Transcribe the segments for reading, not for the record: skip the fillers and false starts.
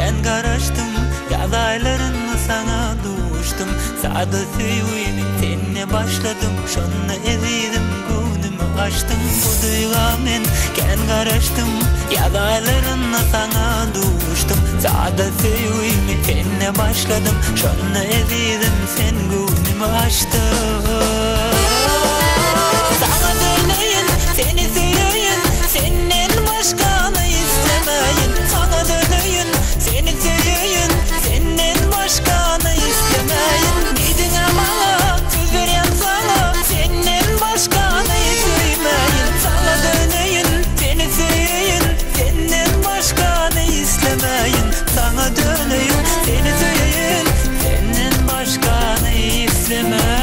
ben garaştım, yalaylarını sana duştum. Sada seviyini seninle başladım, şonunu ezidim, gönlümü açtım. Bu duyga men ken garaştım, yalaylarını sana duştum. Sada seviyini seninle başladım, şonunu ezidim, sen gönlümü açtın. Sana döneyim, seni seveyim, senden başkanı istemeyin. Sana döneyim, seni seveyim, senden başkanı istemeyin. Gidin ama söz vereyim sana, senden başkanı sevmeyin. Sana döneyim, seni seveyim, senden başkanı istemeyin. Sana döneyim, seni seveyim, senden başkanı istemeyin.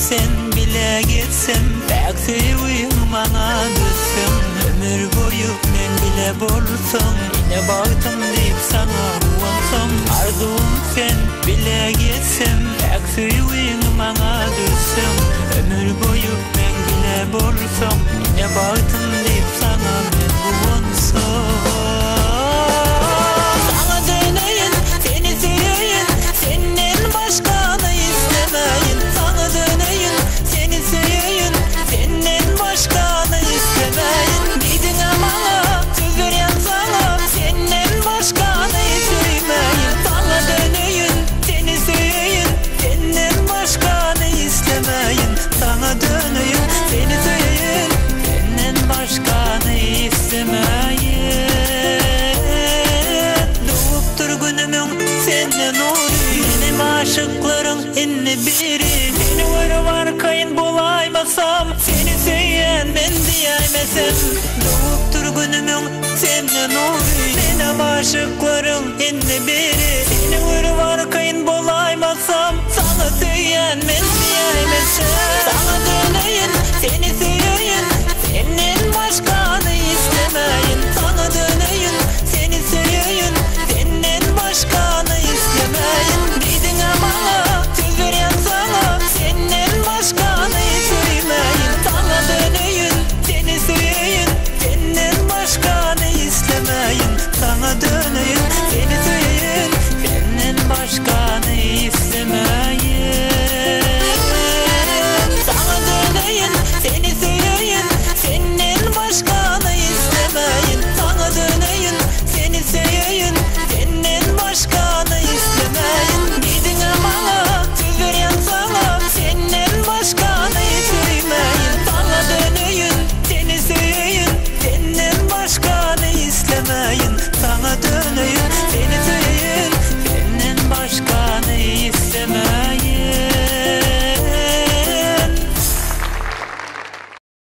Sen bile gitsem, pek seviyim bana düşsem. Ömür boyu ben bile bolsam, yine baktım deyip sana uvansam. Arzum sen bile gitsem, pek seviyim bana düşsem. Ömür boyu ben bile bolsam, yine baktım deyip sana ben uvansam. Sana döneyim, seni seveyim, senden başkanı istemeyin. Sana döneyim, seni seveyim, senden başkanı istemeyin. Gidin ama söz vereyim sana, senden başkanı sevmeyin. Sana döneyim, seni seveyim, senden başkanı istemeyin. Sana döneyim, seni seveyim, senden başkanı istemeyin. Doğup dur günümün senden uğruyor, benim aşıklarım inni biri. Seni var kayın bulaymasam, seni sevyen ben diyemesem. Doğup dur günümün senden uğruyor, benim aşıklarım inni biri. Seni var kayın bulaymasam, sana sevyen ben